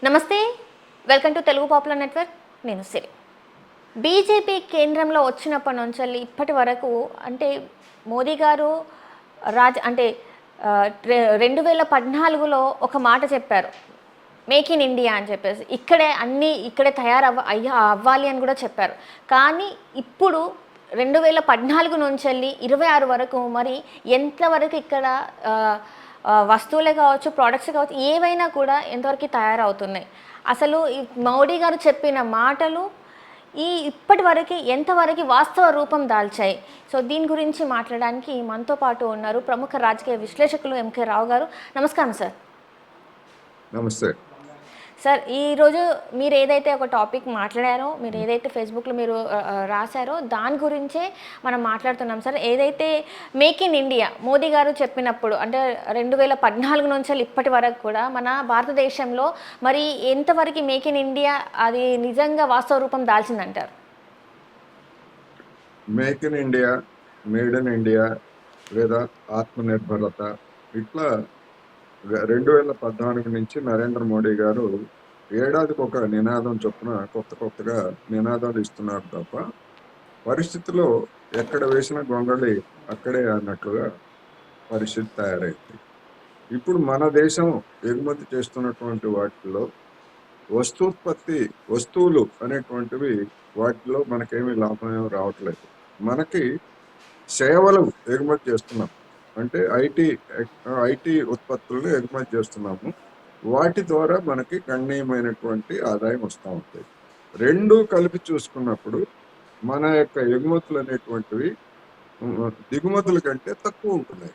నమస్తే, welcome to Telugu popular network. నేను సిరి. BJP కేంద్రంలో వచ్చినప్పటి నుంచి ఇప్పటి వరకు అంటే మోదీ గారు అంటే 2014లో ఒక మాట చెప్పారు, మేక్ ఇన్ ఇండియా అని చెప్పేసి. ఇక్కడే అవ్వాలి అని కూడా చెప్పారు. కానీ ఇప్పుడు 2014 నుంచి 26 వరకు మరి ఎంతవరకు ఇక్కడ వస్తువులే కావచ్చు, ప్రోడక్ట్స్ కావచ్చు, ఏవైనా కూడా ఎంతవరకు తయారవుతున్నాయి? అసలు ఈ మోడీ గారు చెప్పిన మాటలు ఇప్పటి వరకు ఎంతవరకు వాస్తవ రూపం దాల్చాయి? సో దీని గురించి మాట్లాడడానికి మనతో పాటు ఉన్నారు ప్రముఖ రాజకీయ విశ్లేషకులు ఎంకే రావు గారు. నమస్కారం సార్. నమస్తే సార్. ఈరోజు మీరు ఏదైతే ఒక టాపిక్ మాట్లాడారో, మీరు ఏదైతే ఫేస్బుక్లో మీరు రాశారో దాని గురించే మనం మాట్లాడుతున్నాం సార్. ఏదైతే మేక్ ఇన్ ఇండియా మోదీ గారు చెప్పినప్పుడు అంటే 2014 నుంచి ఇప్పటి వరకు కూడా మన భారతదేశంలో మరి ఎంతవరకు మేక్ ఇన్ ఇండియా అది నిజంగా వాస్తవ రూపం దాల్చిందంటారు? Make in India, made in India లేదా ఆత్మనిర్భరత ఇట్లా 2014 నుంచి నరేంద్ర మోడీ గారు ఏడాదికి ఒక నినాదం చొప్పున కొత్తగా నినాదాలు ఇస్తున్నారు తప్ప పరిస్థితిలో ఎక్కడ వేసిన గొంగళి అక్కడే అన్నట్లుగా పరిస్థితి తయారైంది. ఇప్పుడు మన దేశం ఎగుమతి చేస్తున్నటువంటి వాటిలో వస్తువులు అనేటువంటివి వాటిలో మనకేమీ లాభం రావట్లేదు. మనకి సేవలు ఎగుమతి చేస్తున్నాం, అంటే ఐటీ ఉత్పత్తులను ఎగుమతి చేస్తున్నాము. వాటి ద్వారా మనకి గణనీయమైనటువంటి ఆదాయం వస్తూ ఉంటుంది. రెండు కలిపి చూసుకున్నప్పుడు మన యొక్క ఎగుమతులు అనేటువంటివి దిగుమతుల కంటే తక్కువ ఉంటున్నాయి.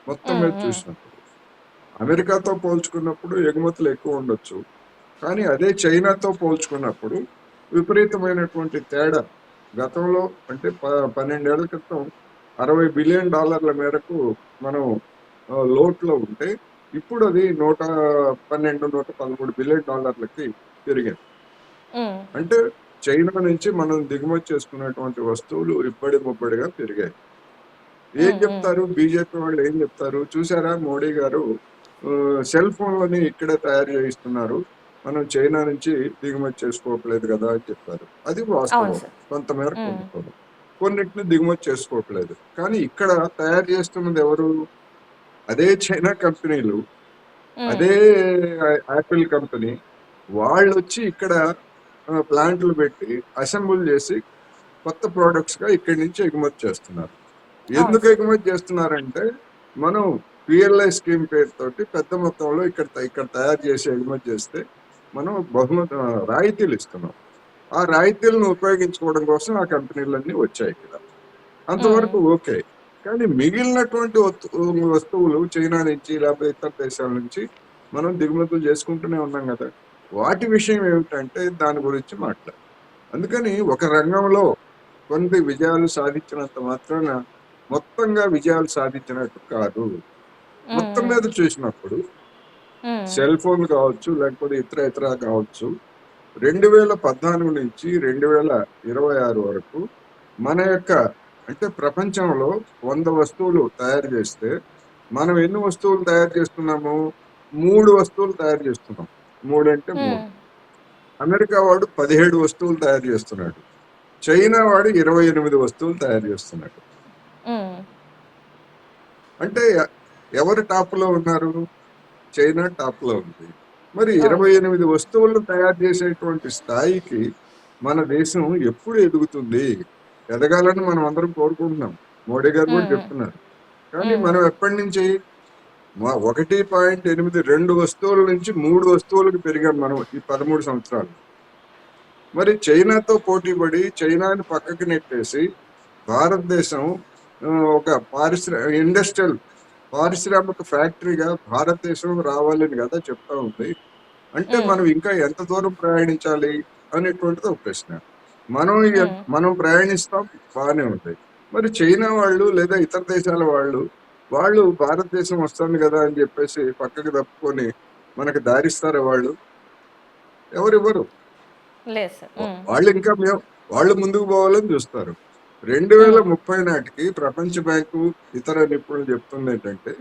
మొత్తం మీద చూసినప్పుడు అమెరికాతో పోల్చుకున్నప్పుడు ఎగుమతులు ఎక్కువ ఉండొచ్చు, కానీ అదే చైనాతో పోల్చుకున్నప్పుడు విపరీతమైనటువంటి తేడా. గతంలో అంటే 12 ఏళ్ల క్రితం $60 బిలియన్ మేరకు మనం లోట్లో ఉంటే ఇప్పుడు అది $113 బిలియన్ పెరిగింది. అంటే చైనా నుంచి మనం దిగుమతి చేసుకున్నటువంటి వస్తువులు ముబ్బడిగా పెరిగాయి. ఏం చెప్తారు బీజేపీ వాళ్ళు? ఏం చెప్తారు చూసారా? మోడీ గారు సెల్ ఫోన్లని ఇక్కడే తయారు చేయిస్తున్నారు, మనం చైనా నుంచి దిగుమతి చేసుకోవట్లేదు కదా అని చెప్పారు. అది వాస్తవం, కొంతమేరకు కొన్నిటిని దిగుమతి చేసుకోవట్లేదు. కానీ ఇక్కడ తయారు చేస్తున్నది ఎవరు? అదే చైనా కంపెనీలు, అదే యాపిల్ కంపెనీ. వాళ్ళు వచ్చి ఇక్కడ ప్లాంట్లు పెట్టి అసెంబుల్ చేసి కొత్త ప్రోడక్ట్స్ గా ఇక్కడి నుంచి ఎగుమతి చేస్తున్నారు. ఎందుకు ఎగుమతి చేస్తున్నారంటే మనం పిఎల్ఐ స్కీమ్ పేరుతోటి పెద్ద మొత్తంలో ఇక్కడ తయారు చేసి ఎగుమతి చేస్తే మనం రాయితీలు ఇస్తున్నాం. ఆ రాయితీలను ఉపయోగించుకోవడం కోసం ఆ కంపెనీలన్నీ వచ్చాయి ఇక్కడ. అంతవరకు ఓకే. కానీ మిగిలినటువంటి వస్తువులు చైనా నుంచి లేకపోతే ఇతర దేశాల నుంచి మనం దిగుమతులు చేసుకుంటూనే ఉన్నాం కదా. వాటి విషయం ఏమిటంటే దాని గురించి మాట్లాడు. అందుకని ఒక రంగంలో కొన్ని విజయాలు సాధించినంత మాత్రాన మొత్తంగా విజయాలు సాధించినట్టు కాదు. మొత్తం మీద చూసినప్పుడు సెల్ ఫోన్ కావచ్చు, లేకపోతే ఇతర కావచ్చు, 2014 నుంచి 2026 వరకు మన యొక్క అంటే ప్రపంచంలో 100 వస్తువులు తయారు చేస్తే మనం ఎన్ని వస్తువులు తయారు చేస్తున్నాము? 3 వస్తువులు తయారు చేస్తున్నాం. 3 అంటే 3. అమెరికా వాడు 17 వస్తువులు తయారు చేస్తున్నాడు, చైనా వాడు 28 వస్తువులు తయారు చేస్తున్నాడు. అంటే ఎవరు టాప్ లో ఉన్నారు? చైనా టాప్ లో ఉంది. మరి 28 వస్తువులను తయారు చేసేటువంటి స్థాయికి మన దేశం ఎప్పుడు ఎదుగుతుంది? ఎదగాలని మనం అందరం కోరుకుంటున్నాం, మోడీ గారు కూడా చెప్తున్నారు. కానీ మనం ఎప్పటి నుంచి 1.82 వస్తువుల నుంచి 3 వస్తువులకు పెరిగాం మనం ఈ 13 సంవత్సరాలు. మరి చైనాతో పోటీపడి చైనాని పక్కకి నెట్టేసి భారతదేశం ఒక పారిశ్రామిక ఫ్యాక్టరీగా భారతదేశం రావాలని కదా చెప్తా ఉంది. అంటే మనం ఇంకా ఎంత దూరం ప్రయాణించాలి అనేటువంటిది ఒక ప్రశ్న. మనం ప్రయాణిస్తాం, బాగానే ఉంటాయి. మరి చైనా వాళ్ళు లేదా ఇతర దేశాల వాళ్ళు భారతదేశం వస్తుంది కదా అని చెప్పేసి పక్కకి తప్పుకొని మనకి దారిస్తారా? వాళ్ళు ఎవరివ్వరు. వాళ్ళు ముందుకు పోవాలని చూస్తారు. 2030 నాటికి ప్రపంచ బ్యాంకు ఇతర నిపుణులు చెప్తుంది ఏంటంటే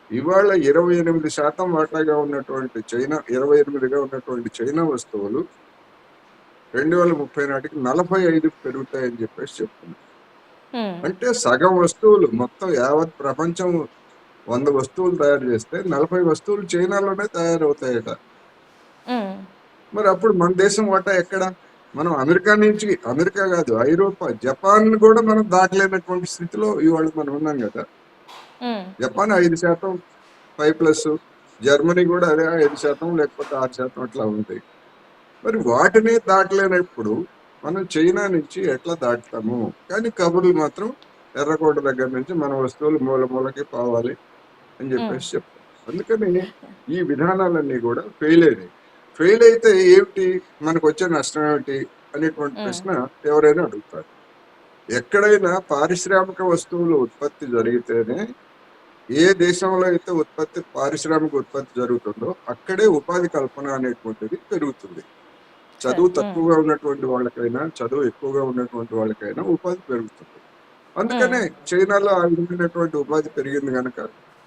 ఇవాళ 28% వాటాగా ఉన్నటువంటి చైనా, 28గా ఉన్నటువంటి చైనా వస్తువులు 2030 నాటికి 45 పెరుగుతాయని చెప్పేసి చెప్తున్నారు. ఉమ్, అంటే సగం వస్తువులు మొత్తం యావత్ ప్రపంచం 100 వస్తువులు తయారు చేస్తే 40 వస్తువులు చైనాలోనే తయారవుతాయట. ఉమ్, మరి అప్పుడు మన దేశం వాటా ఎక్కడ? మనం అమెరికా కాదు, ఐరోపా, జపాన్ కూడా మనం దాటలేనటువంటి స్థితిలో ఇవాళ మనం ఉన్నాం కదా. ఉమ్, జపాన్ 5% 5+, జర్మనీ కూడా అదే 5% లేకపోతే 6% అట్లా ఉంది. మరి వాటిని దాటలేనప్పుడు మనం చైనా నుంచి ఎట్లా దాటుతాము? కానీ కబుర్లు మాత్రం ఎర్రకోట దగ్గర నుంచి మన వస్తువులు మూల మూలకి పోవాలి అని ఉమ్, చెప్పేసి చెప్తారు. అందుకని ఈ విధానాలన్నీ కూడా ఫెయిల్ అయినాయి. ఫెయిల్ అయితే ఏమిటి, మనకు వచ్చే నష్టం ఏమిటి అనేటువంటి ఉమ్, ప్రశ్న ఎవరైనా అడుగుతారు. ఎక్కడైనా పారిశ్రామిక వస్తువులు ఉత్పత్తి జరిగితేనే, ఏ దేశంలో అయితే పారిశ్రామిక ఉత్పత్తి జరుగుతుందో అక్కడే ఉపాధి కల్పన అనేటువంటిది పెరుగుతుంది. సరే, చదువు తక్కువగా ఉన్నటువంటి వాళ్ళకైనా, చదువు ఎక్కువగా ఉన్నటువంటి వాళ్ళకైనా ఉపాధి పెరుగుతుంది. ఉమ్, అందుకనే చైనాలో ఆ విధమైనటువంటి ఉపాధి పెరిగింది కనుక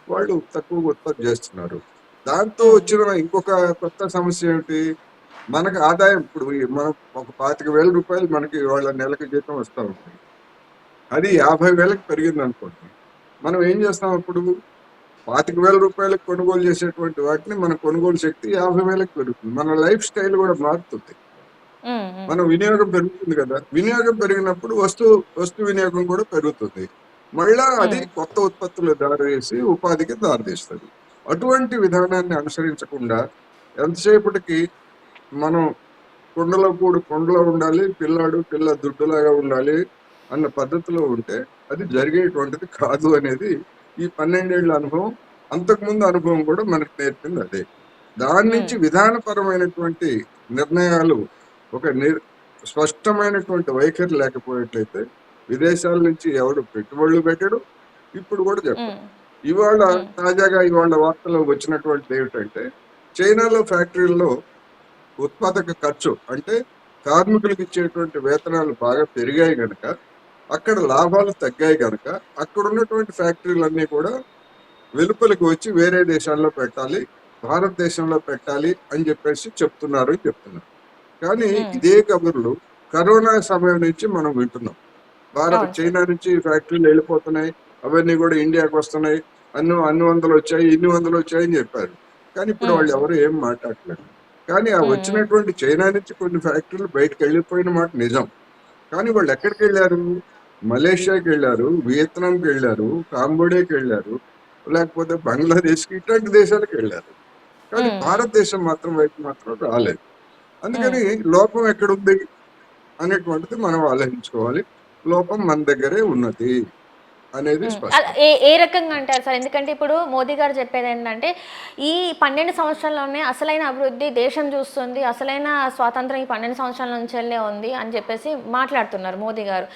వాళ్ళు తక్కువ ఉత్పత్తి చేస్తున్నారు. దాంతో ఉమ్, వచ్చిన ఇంకొక కొత్త సమస్య ఏమిటి, మనకు ఆదాయం ఇప్పుడు మనం ఒక 25,000 మనకి వాళ్ళ నెలకి జీతం వస్తూ ఉంది. అది 50,000కి పెరిగింది అనుకోండి, మనం ఏం చేస్తాం అప్పుడు? 25,000 కొనుగోలు చేసేటువంటి వాటిని మన కొనుగోలు శక్తి 50,000కి పెరుగుతుంది. మన లైఫ్ స్టైల్ కూడా మారుతుంది. ఉమ్, ఉమ్, మన వినియోగం పెరుగుతుంది కదా. వినియోగం పెరిగినప్పుడు వస్తు వినియోగం కూడా పెరుగుతుంది. మళ్ళా అది ఉమ్, కొత్త ఉత్పత్తులు దారివేసి ఉపాధికి దారితీస్తుంది. అటువంటి విధానాన్ని అనుసరించకుండా ఎంతసేపటికి మనం కొండలో ఉండాలి, పిల్ల దుడ్డులాగా ఉండాలి అన్న పద్ధతిలో ఉంటే అది జరిగేటువంటిది కాదు అనేది ఈ 12 ఏళ్ల అనుభవం, అంతకుముందు అనుభవం కూడా మనకు నేర్పింది అదే. దాని ఉమ్, నుంచి విధానపరమైనటువంటి నిర్ణయాలు, ఒక స్పష్టమైనటువంటి వైఖరి లేకపోయేట్లయితే విదేశాల నుంచి ఎవడు పెట్టుబడులు పెట్టడు, ఇప్పుడు కూడా చెప్పడు. ఉమ్, తాజాగా వార్తలో వచ్చినటువంటిది ఏమిటంటే, చైనాలో ఫ్యాక్టరీల్లో ఉత్పాదక ఖర్చు అంటే కార్మికులకు ఇచ్చేటువంటి వేతనాలు బాగా పెరిగాయి గనక, అక్కడ లాభాలు తగ్గాయి గనక, అక్కడ ఉన్నటువంటి ఫ్యాక్టరీలన్నీ కూడా వెలుపలికి వచ్చి వేరే దేశాల్లో పెట్టాలి, భారతదేశంలో పెట్టాలి అని చెప్పేసి చెప్తున్నారు. కానీ ఉమ్. ఇదే కబుర్లు కరోనా సమయం నుంచి మనం వింటున్నాం. అవును సార్. చైనా నుంచి ఫ్యాక్టరీలు వెళ్ళిపోతున్నాయి, అవన్నీ కూడా ఇండియాకి వస్తున్నాయి, అన్ని వందలు వచ్చాయి, ఇన్ని వందలు వచ్చాయి అని చెప్పారు. కానీ ఇప్పుడు ఉమ్, వాళ్ళు ఎవరు ఏం మాట్లాడలేదు. కానీ ఆ ఉమ్, ఉమ్, వచ్చినటువంటి చైనా నుంచి కొన్ని ఫ్యాక్టరీలు బయటకు వెళ్ళిపోయిన మాట నిజం. కానీ వాళ్ళు ఎక్కడికి వెళ్ళారు? మలేషియాకి వెళ్ళారు, వియత్నాంకి వెళ్ళారు, కాంబోడియాకి వెళ్ళారు, లేకపోతే బంగ్లాదేశ్కి, ఇట్లాంటి దేశాలకు వెళ్ళారు. కానీ ఉమ్, భారతదేశం వైపు మాత్రం రాలేదు. ఉమ్. అందుకని లోపం ఎక్కడుంది అనేటువంటిది మనం ఆలోచించుకోవాలి. లోపం మన దగ్గరే ఉన్నది అనేది అలా స్పష్టం. ఏ ఏ రకంగా అంటారు సార్? ఎందుకంటే ఇప్పుడు మోదీ గారు చెప్పేది ఏంటంటే, ఈ 12 సంవత్సరాల్లోనే అసలైన అభివృద్ధి దేశం చూస్తుంది, అసలైన స్వాతంత్రం ఈ 12 సంవత్సరాల నుంచెల్లే ఉంది అని చెప్పేసి మాట్లాడుతున్నారు మోదీ గారు.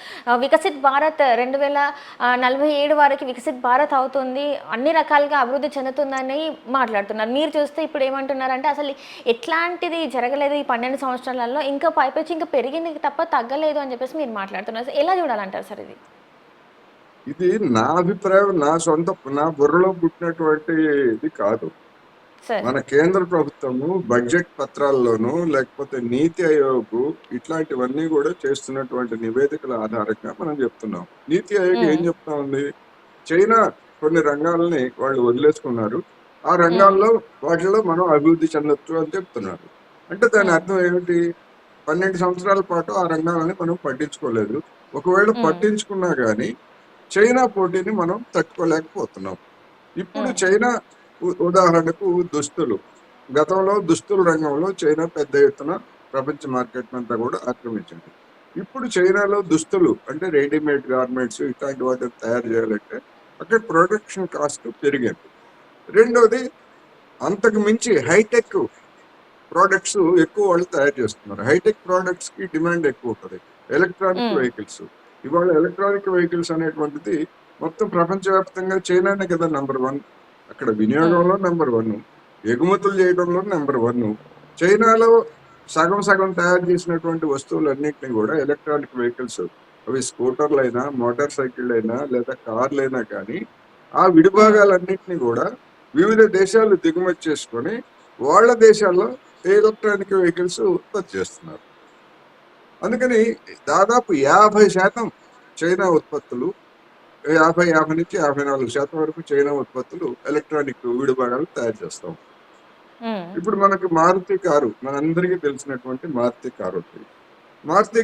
వికసిత్ భారత్ 2047 వరకు వికసిత్ భారత్ అవుతుంది, అన్ని రకాలుగా అభివృద్ధి చెందుతుందని మాట్లాడుతున్నారు. మీరు చూస్తే ఇప్పుడు ఏమంటున్నారంటే, అసలు ఎట్లాంటిది జరగలేదు ఈ 12 సంవత్సరాలలో, ఇంకా పైపెచ్చి ఇంకా పెరిగింది తప్ప తగ్గలేదు అని చెప్పేసి మీరు మాట్లాడుతున్నారు. ఎలా చూడాలంటారు సార్ ఇది? ఇది నా అభిప్రాయం, నా బుర్రలో పుట్టినటువంటి ఇది కాదు. సార్. మన కేంద్ర ప్రభుత్వము బడ్జెట్ పత్రాల్లోనూ, లేకపోతే నీతి ఆయోగ్ ఇట్లాంటివన్నీ కూడా చేస్తున్నటువంటి నివేదికల ఆధారంగా మనం చెప్తున్నాం. నీతి ఆయోగ్ ఏం హ్మ్. చెప్తా ఉంది? చైనా కొన్ని రంగాలని వాళ్ళు వదిలేసుకున్నారు, ఆ హ్మ్. రంగాల్లో వాటిలో మనం అభివృద్ధి చెందొచ్చు అని చెప్తున్నారు. అంటే దాని హ్మ్. అర్థం ఏమిటి? 12 సంవత్సరాల పాటు ఆ రంగాలని మనం పట్టించుకోలేదు. ఒకవేళ హ్మ్. పట్టించుకున్నా గానీ చైనా పోటీని మనం తట్టుకోలేకపోతున్నాం. ఇప్పుడు హ్మ్. చైనా ఉదాహరణకు దుస్తులు. గతంలో దుస్తుల రంగంలో చైనా పెద్ద ఎత్తున ప్రపంచ మార్కెట్ అంతా కూడా ఆక్రమించింది. ఇప్పుడు చైనాలో దుస్తులు అంటే రెడీమేడ్ గార్మెంట్స్ ఇట్లాంటి వాటిని తయారు చేయాలంటే అక్కడ ప్రొడక్షన్ కాస్ట్ పెరిగింది. రెండోది, అంతకు మించి హైటెక్ ప్రోడక్ట్స్ ఎక్కువ వాళ్ళు తయారు చేస్తున్నారు. హైటెక్ ప్రోడక్ట్స్ కి డిమాండ్ ఎక్కువ ఉంటుంది. ఎలక్ట్రానిక్ హ్మ్. వెహికల్స్, ఇవాళ ఎలక్ట్రానిక్ వెహికల్స్ అనేటువంటిది మొత్తం ప్రపంచవ్యాప్తంగా చైనానే కదా నంబర్ 1. అక్కడ హ్మ్. వినియోగంలో నంబర్ 1, ఎగుమతులు చేయడంలో నంబర్ 1. చైనాలో సగం సగం తయారు చేసినటువంటి వస్తువులన్నింటినీ కూడా ఎలక్ట్రానిక్ వెహికల్స్, అవి స్కూటర్లు అయినా, మోటార్ సైకిల్ అయినా, లేదా కార్లు అయినా కానీ, ఆ హ్మ్. విడిభాగాలన్నింటినీ కూడా వివిధ దేశాలు దిగుమతి చేసుకొని వాళ్ళ దేశాల్లో ఎలక్ట్రానిక్ వెహికల్స్ ఉత్పత్తి చేస్తున్నారు. అందుకని దాదాపు 50% చైనా ఉత్పత్తులు 50 నుంచి 54% వరకు చైనా ఉత్పత్తులు ఎలక్ట్రానిక్ విడిభాగాలు తయారు చేస్తాం. ఇప్పుడు మనకి మారుతి కారు మనందరికీ తెలిసినటువంటి మారుతి కారు ఉంది. మారుతి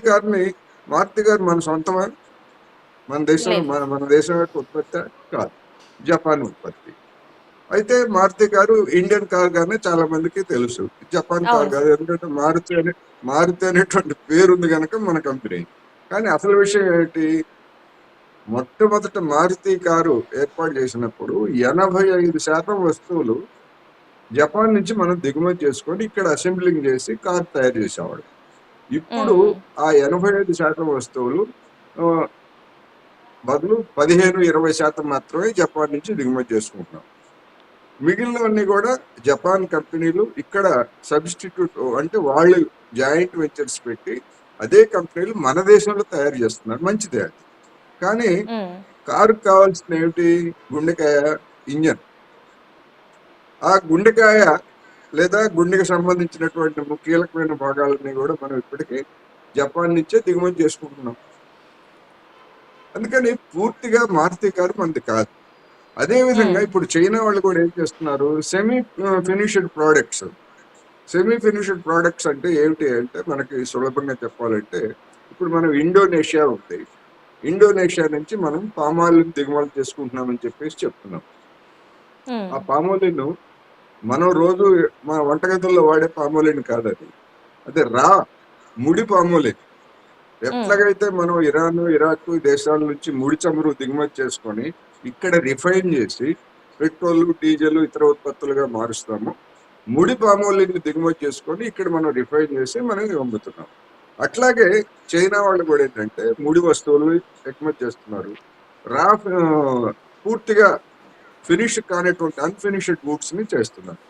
కారు మన సొంతమా? మన దేశం లేదు. మన దేశం యొక్క ఉత్పత్తి కాదు, జపాన్ ఉత్పత్తి. అయితే మారుతి కారు ఇండియన్ కార్ గానే చాలా మందికి తెలుసు, జపాన్ కార్ అవును కాదు. సార్. ఎందుకంటే మారుతి అనేటువంటి పేరు ఉంది కనుక మన కంపెనీ. కానీ అసలు విషయం ఏంటి, మొట్టమొదట మారుతి కారు ఏర్పాటు చేసినప్పుడు 85% వస్తువులు జపాన్ నుంచి మనం దిగుమతి చేసుకొని ఇక్కడ అసెంబ్లింగ్ చేసి కార్ తయారు చేసేవాడు. ఇప్పుడు ఆ 85% వస్తువులు ఆ, బదులు 15-20% మాత్రమే జపాన్ నుంచి దిగుమతి చేసుకుంటున్నాం. మిగిలినవన్నీ కూడా జపాన్ కంపెనీలు ఇక్కడ సబ్స్టిట్యూట్ అంటే వాళ్ళు జాయింట్ వెంచర్స్ పెట్టి అదే కంపెనీలు మన దేశంలో తయారు చేస్తున్నారు. మంచిదే అది. కానీ కారుకు కావాల్సిన ఏమిటి? గుండెకాయ, ఇంజన్. ఆ గుండెకాయ లేదా గుండెకి సంబంధించినటువంటి కీలకమైన భాగాలన్నీ కూడా మనం ఇప్పటికీ జపాన్ నుంచే దిగుమతి చేసుకుంటున్నాం. అందుకని పూర్తిగా మారుతి కారు మనది కాదు. అదే విధంగా ఇప్పుడు చైనా వాళ్ళు కూడా ఏం చేస్తున్నారు, సెమీ ఫినిష్డ్ ప్రోడక్ట్స్ అంటే ఏమిటి అంటే మనకి సులభంగా చెప్పాలంటే ఇప్పుడు మనం ఇండోనేషియా ఉంది, ఇండోనేషియా నుంచి మనం పామాయిల్ దిగుమతి చేసుకుంటున్నామని చెప్పేసి చెప్తున్నాం. ఆ పామాయిల్ మనం రోజు మన వంటగదుల్లో వాడే పామాయిల్ కాదు అది, అదే ముడి పామాయిల్. ఎట్లాగైతే మనం ఇరాన్, ఇరాక్ దేశాల నుంచి ముడి చమురు దిగుమతి చేసుకొని ఇక్కడ రిఫైన్ చేసి పెట్రోల్, డీజిల్, ఇతర ఉత్పత్తులుగా మారుస్తాము, ముడి పామాయిల్ని దిగుమతి చేసుకొని ఇక్కడ మనం రిఫైన్ చేసి మనం అమ్ముతున్నాం. అట్లాగే చైనా వాళ్ళు కూడా ఏంటంటే ముడి వస్తువులు ఎగుమతి చేస్తున్నారు, రా పూర్తిగా ఫినిష్ కానిటువంటి అన్ఫినిష్డ్ గూడ్స్ ని చేస్తున్నారు.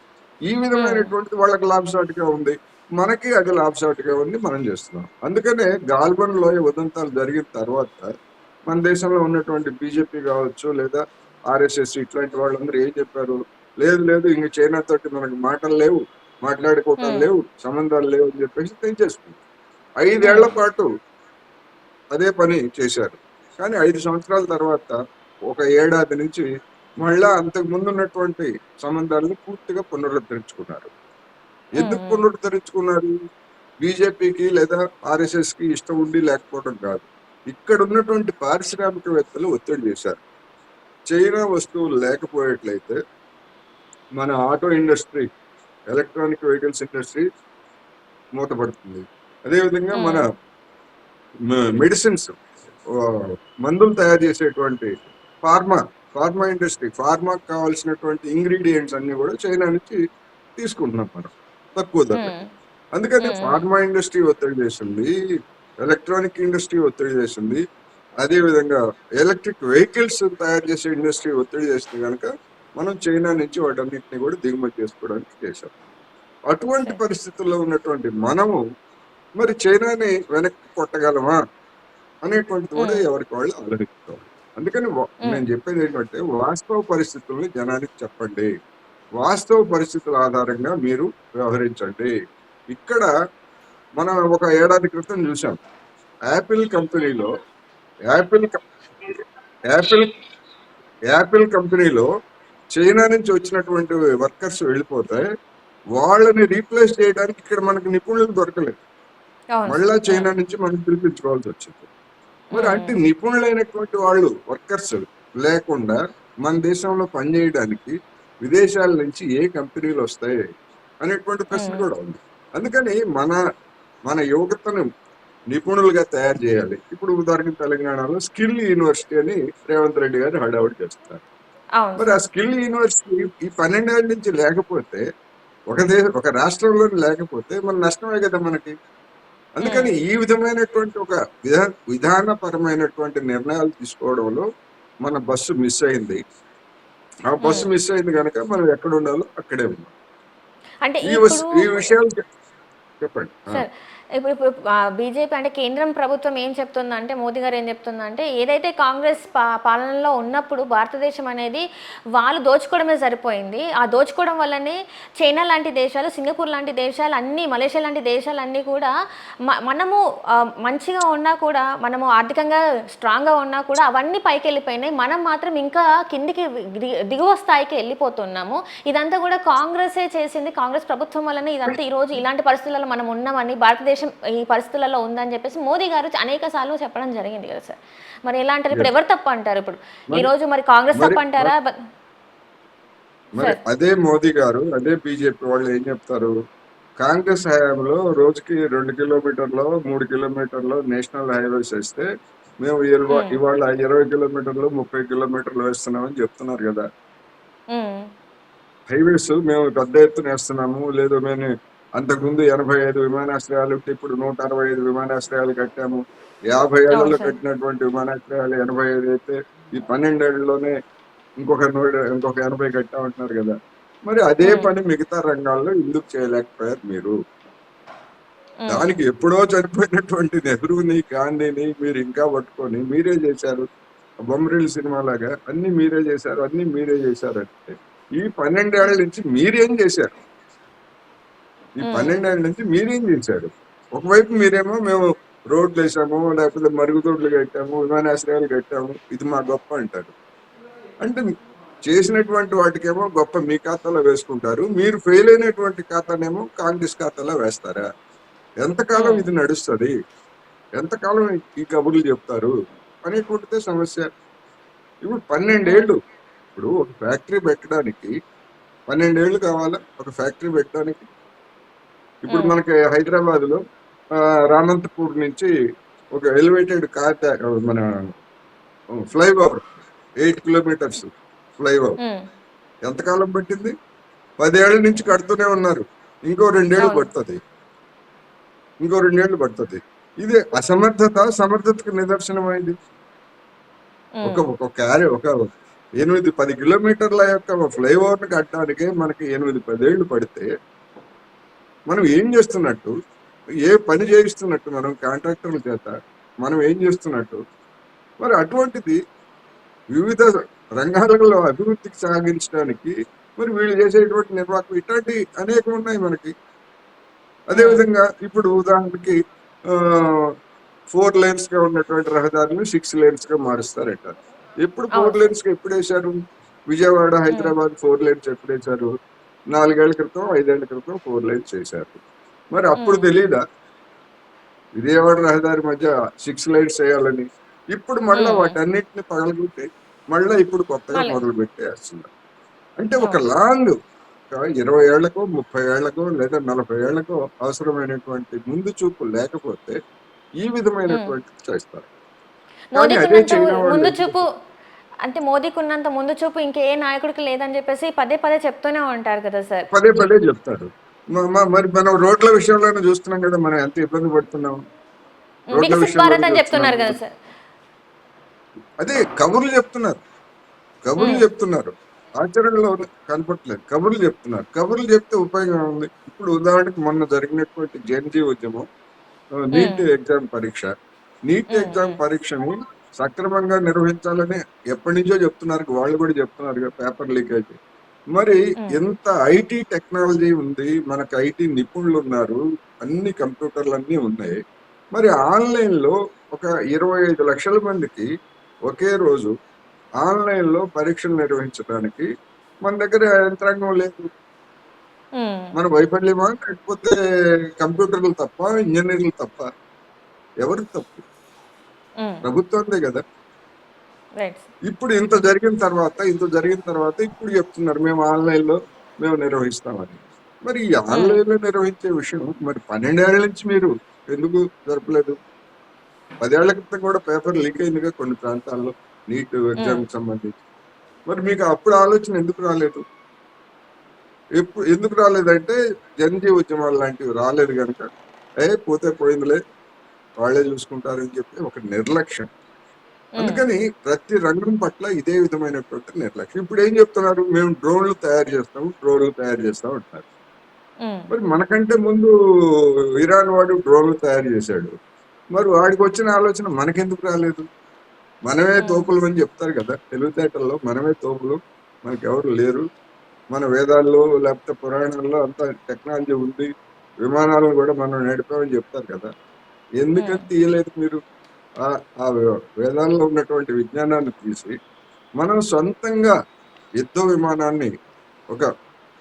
ఈ విధమైనటువంటి వాళ్ళకి లాభసాటిగా ఉంది, మనకి అది లాభసాటిగా ఉంది, మనం చేస్తున్నాం. అందుకనే గాల్వన్ లోయ ఉదంతాలు జరిగిన తర్వాత మన దేశంలో ఉన్నటువంటి బీజేపీ కావచ్చు లేదా ఆర్ఎస్ఎస్ ఇట్లాంటి వాళ్ళందరూ ఏం చెప్పారు, లేదు లేదు ఇంక చైనా తోటి మనకు మాటలు లేవు, మాట్లాడుకోవటాలు లేవు, సంబంధాలు లేవు అని చెప్పేసి తెంచేసుకుంటారు. 5 ఏళ్ల పాటు అదే పని చేశారు. కానీ 5 సంవత్సరాల తర్వాత 1 ఏడాది నుంచి మళ్ళా అంతకు ముందు ఉన్నటువంటి సంబంధాలను పూర్తిగా పునరుద్ధరించుకున్నారు. ఎందుకు పునరుద్ధరించుకున్నారు? బీజేపీకి లేదా ఆర్ఎస్ఎస్ కి ఇష్టం ఉండి లేకపోవడం కాదు, ఇక్కడ ఉన్నటువంటి పారిశ్రామికవేత్తలు ఒత్తిడి చేశారు. చైనా వస్తువులు లేకపోయేట్లయితే మన auto industry, electronic vehicles industry మూతపడుతుంది. అదేవిధంగా మన మెడిసిన్స్, మందులు తయారు చేసేటువంటి ఫార్మా ఇండస్ట్రీ, ఫార్మాకు కావాల్సినటువంటి ఇంగ్రీడియంట్స్ అన్ని కూడా చైనా నుంచి తీసుకుంటున్నాం మనం తక్కువ ధరకి. అందుకని ఫార్మా ఇండస్ట్రీ ఒత్తిడి చేసింది, ఎలక్ట్రానిక్ ఇండస్ట్రీ ఒత్తిడి చేసింది, అదేవిధంగా ఎలక్ట్రిక్ వెహికల్స్ తయారు చేసే ఇండస్ట్రీ ఒత్తిడి చేసింది. కనుక మనం చైనా నుంచి వాటన్నిటిని కూడా దిగుమతి చేసుకోవడానికి చేశాం. అటువంటి పరిస్థితుల్లో ఉన్నటువంటి మనము మరి చైనాని వెనక్కి కొట్టగలమా అనేటువంటిది కూడా ఎవరికి వాళ్ళు ఆలోచించుకోవాలి. అందుకని నేను చెప్పేది ఏంటంటే వాస్తవ పరిస్థితుల్ని జనానికి చెప్పండి, వాస్తవ పరిస్థితుల ఆధారంగా మీరు వ్యవహరించండి. ఇక్కడ మనం 1 ఏడాది క్రితం చూసాం, యాపిల్ కంపెనీలో చైనా నుంచి వచ్చినటువంటి వర్కర్స్ వెళ్ళిపోతే వాళ్ళని రీప్లేస్ చేయడానికి ఇక్కడ మనకి నిపుణులు దొరకలేదు, మళ్ళా చైనా నుంచి మనం పిలిపించుకోవాల్సి వచ్చింది. మరి అంటే నిపుణులైనటువంటి వాళ్ళు వర్కర్స్ లేకుండా మన దేశంలో పనిచేయడానికి విదేశాల నుంచి ఏ కంపెనీలు వస్తాయి అనేటువంటి ప్రశ్న కూడా ఉంది. అందుకని మన యువతను నిపుణులుగా తయారు చేయాలి. ఇప్పుడు ఉదాహరణకి తెలంగాణలో స్కిల్ యూనివర్సిటీ అని రేవంత్ రెడ్డి గారు హడావుడి చేస్తారు. మరి ఆ స్కిల్ యూనివర్సిటీ ఈ 12 ఏళ్ళ నుంచి లేకపోతే, ఒక రాష్ట్రంలో లేకపోతే మన నష్టమే కదా మనకి. అందుకని ఈ విధమైనటువంటి ఒక విధానపరమైనటువంటి నిర్ణయాలు తీసుకోవడంలో మన బస్సు మిస్ అయింది. ఆ బస్సు మిస్ అయింది కనుక మనం ఎక్కడ ఉండాలో అక్కడే ఉన్నాం. అంటే ఈ విషయాలు చెప్పండి. ఇప్పుడు బీజేపీ అంటే కేంద్రం ప్రభుత్వం ఏం చెప్తుందంటే, మోదీ గారు ఏం చెప్తుందంటే, ఏదైతే కాంగ్రెస్ పాలనలో ఉన్నప్పుడు భారతదేశం అనేది వాళ్ళు దోచుకోవడమే సరిపోయింది. ఆ దోచుకోవడం వల్లనే చైనా లాంటి దేశాలు, సింగపూర్ లాంటి దేశాలు అన్నీ, మలేషియా లాంటి దేశాలన్నీ కూడా మనము మంచిగా ఉన్నా కూడా, మనము ఆర్థికంగా స్ట్రాంగ్గా ఉన్నా కూడా అవన్నీ పైకి వెళ్ళిపోయినాయి. మనం మాత్రం ఇంకా కిందికి దిగువ స్థాయికి వెళ్ళిపోతున్నాము. ఇదంతా కూడా కాంగ్రెసే చేసింది, కాంగ్రెస్ ప్రభుత్వం వల్లనే ఇదంతా ఈరోజు ఇలాంటి పరిస్థితులలో మనం ఉన్నామని, భారతదేశం ఈ పరిస్థితులలో ఉందని చెప్పేసి మోదీ గారు అనేక సార్లు చెప్పడం జరిగింది కదా సార్. మరి ఎలా అంటారు ఇప్పుడు? Yes. ఎవరు తప్పు అంటారు ఇప్పుడు ఈ మరి రోజు? మరి కాంగ్రెస్ మరి తప్పు అంటారా? మరి సార్. అదే మోదీ గారు, అదే బీజేపీ వాళ్ళు ఏం చెప్తారు? కాంగ్రెస్ హయాంలో రోజుకి 2 కిలోమీటర్లు 3 కిలోమీటర్లు నేషనల్ హైవేస్ వేస్తే మేము ఉమ్, ఇవాళ 20 కిలోమీటర్లు 30 కిలోమీటర్లు వేస్తున్నామని చెప్తున్నారు కదా. ఉమ్, హైవేస్ మేము పెద్ద ఎత్తున వేస్తున్నాము, లేదు మేము అంతకుముందు 85 విమానాశ్రయాలు ఉంటే ఇప్పుడు 165 విమానాశ్రయాలు కట్టాము. 50 అవును ఏళ్లలో సార్. కట్టినటువంటి విమానాశ్రయాలు 85 అయితే ఈ 12 ఏళ్లలోనే ఇంకొక 80 కట్టామంటున్నారు కదా. మరి అదే ఉమ్, పని మిగతా రంగాల్లో ఎందుకు చేయలేకపోయారు మీరు? ఉమ్, దానికి ఎప్పుడో చనిపోయినటువంటి నెహ్రూని, గాంధీని మీరు ఇంకా పట్టుకొని మీరే చేశారు. బొమ్మరిల్లు సినిమా లాగా అన్ని మీరే చేశారు, అన్ని మీరే చేశారంటే ఈ 12 ఏళ్ల నుంచి మీరేం చేశారు? ఈ ఉమ్, 12 ఏళ్ల నుంచి మీరేం చేశారు? ఒకవైపు మీరేమో మేము రోడ్లు వేసాము, లేకపోతే మరుగుదొడ్లు కట్టాము, విమానాశ్రయాలు కట్టాము, ఇది మా గొప్ప అంటారు. అంటే చేసినటువంటి వాటికేమో గొప్ప మీ ఖాతాలో వేసుకుంటారు, మీరు ఫెయిల్ అయినటువంటి ఖాతానేమో కాంగ్రెస్ ఖాతాలో వేస్తారా? ఎంతకాలం ఉమ్, ఇది నడుస్తుంది? ఎంతకాలం ఈ కబుర్లు చెప్తారు అనేటువంటిదే సమస్య. ఇప్పుడు 12 ఉమ్, ఏళ్ళు, ఇప్పుడు ఒక ఫ్యాక్టరీ పెట్టడానికి 12 ఏళ్ళు కావాలా? ఒక ఫ్యాక్టరీ పెట్టడానికి. ఇప్పుడు ఉమ్, మనకి హైదరాబాద్ లో రామంతపూర్ నుంచి ఒక ఎలివేటెడ్ మన ఫ్లైఓవర్ 8 కిలోమీటర్స్ ఫ్లైఓవర్ ఉమ్, ఎంతకాలం పట్టింది? 10 ఏళ్ల నుంచి కడుతూనే ఉన్నారు. ఇంకో 2 ఏళ్ళు అవును. పడుతుంది. ఇది సమర్థతకు నిదర్శనమైంది. ఒక ఉమ్, ఒక క్యారీ ఒక 8-10 కిలోమీటర్ల యొక్క ఫ్లైఓవర్ ని కట్టడానికి మనకి 8-10 ఏళ్ళు పడితే మనం ఏం చేస్తున్నట్టు? ఏ పని చేయిస్తున్నట్టు మనం కాంట్రాక్టర్ల చేత? మనం ఏం చేస్తున్నట్టు? మరి అటువంటిది వివిధ రంగాలలో అభివృద్ధికి సాగించడానికి మరి వీళ్ళు చేసేటువంటి నిర్వాహకం ఇట్లాంటి అనేకం ఉన్నాయి మనకి. ఉమ్, అదేవిధంగా ఇప్పుడు ఉదాహరణకి 4 లేన్స్ గా ఉన్నటువంటి రహదారులు 6 లేన్స్ గా మారుస్తారట. ఎప్పుడు అవును 4 సార్. లేన్స్ గా ఎప్పుడు వేశారు? విజయవాడ, ఉమ్, హైదరాబాద్ 4 లేన్స్ ఎప్పుడు వేశారు? 4 ఏళ్ల క్రితం, 5 ఏళ్ల క్రితం 4 లేన్స్ చేశారు. మరి అప్పుడు ఉమ్, తెలియదా విజయవాడ రహదారి మధ్య 6 లైన్స్ వేయాలని? ఇప్పుడు మళ్ళా ఉమ్, వాటన్నిటిని పగలగొట్టి మళ్ళా ఇప్పుడు కొత్తగా మళ్ళీ మొదలు పెట్టేస్తున్నారు. అంటే ఒక అవును. లాంగ్ 20 ఏళ్లకో 30 ఏళ్లకో లేదా 40 ఏళ్లకో అవసరమైనటువంటి ముందు చూపు లేకపోతే ఈ ఉమ్. విధమైనటువంటి చేస్తారు. కానీ మోదీకి అదే ఉన్నంత చైనా వాళ్ళు ముందు ఏం చూపు, చేస్తారు? అంటే మోదీకి ఉన్నంత ముందు చూపు ఇంకే నాయకుడికి లేదని చెప్పేసి పదే పదే చెప్తూనే ఉంటారు కదా సార్. పదే పదే చెప్తారు. మరి మనం రోడ్ల విషయంలోనే చూస్తున్నాం కదా, మనం ఎంత ఇబ్బంది పడుతున్నాం రోడ్ల వికసిత్ భారత్ విషయంలోనే అని చెప్తున్నారు చూస్తున్నాము. కదా సార్. అదే కబుర్లు చెప్తున్నారు, కబుర్లు ఉమ్, చెప్తున్నారు, ఆచరణలో కనపట్లేదు. కబుర్లు చెప్తే ఉపయోగం ఉంది. ఇప్పుడు ఉదాహరణకి మొన్న జరిగినటువంటి జెన్జీ ఉద్యమం, ఉమ్, నీట్ ఎగ్జామ్ పరీక్ష. నీట్ ఉమ్, ఎగ్జామ్ ఉమ్, పరీక్షని సక్రమంగా నిర్వహించాలని ఎప్పటి నుంచో చెప్తున్నారు, వాళ్ళు కూడా చెప్తున్నారు పేపర్ లీకేజ్. మరి ఉమ్, ఎంత ఐటీ టెక్నాలజీ ఉంది, మనకు ఐటీ నిపుణులు ఉన్నారు, అన్ని కంప్యూటర్లు అన్నీ ఉన్నాయి. మరి ఆన్లైన్ లో ఒక 25 లక్షల మందికి ఒకే రోజు ఆన్లైన్ లో పరీక్షలు నిర్వహించడానికి మన దగ్గర యంత్రాంగం లేదు. ఉమ్, మన వైఫల్యమా, లేకపోతే కంప్యూటర్లు తప్ప, ఇంజనీర్లు తప్ప? ఎవరి తప్పు? ఉమ్, ప్రభుత్వందే కదా. రైట్. ఇప్పుడు ఇంత జరిగిన తర్వాత ఇప్పుడు చెప్తున్నారు మేము ఆన్లైన్ లో మేము నిర్వహిస్తామని. మరి ఈ ఉమ్, ఆన్లైన్ లో నిర్వహించే విషయం మరి 12 ఏళ్ల నుంచి మీరు ఎందుకు జరపలేదు? 10 ఏళ్ల క్రితం కూడా పేపర్ లీక్ అయిందిగా కొన్ని ప్రాంతాల్లో నీట్ ఉమ్, ఎగ్జామ్ కి సంబంధించి. మరి మీకు అప్పుడు ఆలోచన ఎందుకు రాలేదు? ఎందుకు రాలేదంటే జనజీవ ఉద్యమాలు లాంటివి రాలేదు కనుక పోతే పోయిందిలే, వాళ్ళే చూసుకుంటారని చెప్పి ఒక నిర్లక్ష్యం. ఉమ్, అందుకని ప్రతి రంగం పట్ల ఇదే విధమైనటువంటి నిర్లక్ష్యం. ఇప్పుడు ఏం చెప్తున్నారు? మేము డ్రోన్లు తయారు చేస్తాం అంటున్నారు. మరి మనకంటే ముందు ఇరాన్ వాడు డ్రోన్లు తయారు చేశాడు. మరి వాడికి వచ్చిన ఆలోచన మనకెందుకు రాలేదు? మనమే తోపులు అని చెప్తారు కదా తెలివితేటల్లో, మనమే తోపులు, మనకెవరు లేరు, మన వేదాల్లో లేకపోతే పురాణాల్లో అంత టెక్నాలజీ ఉంది, విమానాలను కూడా మనం నడిపామని చెప్తారు కదా. ఎందుకని తీయలేదు మీరు? ఆ వేదాల్లో ఉన్నటువంటి విజ్ఞానాన్ని తీసి మనం సొంతంగా యుద్ధ విమానాన్ని, ఒక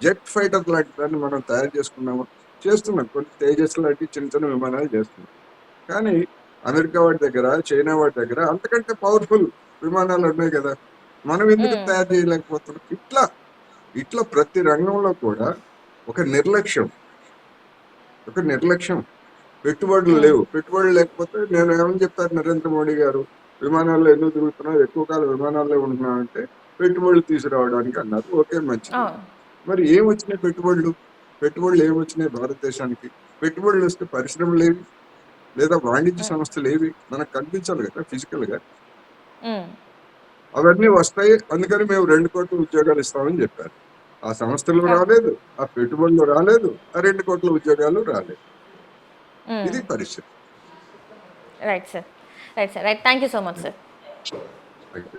జెట్ ఫైటర్ లాంటి దాన్ని మనం తయారు చేసుకున్నాము, చేస్తున్నాం. కొన్ని తేజస్ లాంటి చిన్న చిన్న విమానాలు చేస్తున్నాం. కానీ అమెరికా వాడి దగ్గర, చైనా వాడి దగ్గర అంతకంటే పవర్ఫుల్ విమానాలు ఉన్నాయి కదా, మనం ఎందుకు తయారు చేయలేకపోతున్నాం? ఇట్లా ప్రతి రంగంలో కూడా ఒక నిర్లక్ష్యం. పెట్టుబడులు లేవు. పెట్టుబడులు లేకపోతే నేను ఏమని చెప్తారు నరేంద్ర మోడీ గారు, విమానాల్లో ఎందుకు తిరుగుతున్నావు, ఎక్కువ కాలం విమానాల్లో ఉంటున్నావు అంటే పెట్టుబడులు తీసుకురావడానికి అన్నారు. ఓకే, మంచిది. మరి ఏమొచ్చినాయి పెట్టుబడులు ఏమొచ్చినాయి భారతదేశానికి? పెట్టుబడులు వస్తే పరిశ్రమలు ఏవి, లేదా వాణిజ్య సంస్థలు ఏవి మనకు కనిపించాలి కదా ఫిజికల్ గా. అవన్నీ వస్తాయి, అందుకని మేము 2 కోట్ల ఉద్యోగాలు ఇస్తామని చెప్పారు. ఆ సంస్థలు రాలేదు, ఆ పెట్టుబడులు రాలేదు, ఆ 2 కోట్ల ఉద్యోగాలు రాలేదు. ఇది పరిస్థితి. Right sir. Thank you so much sir. అయితే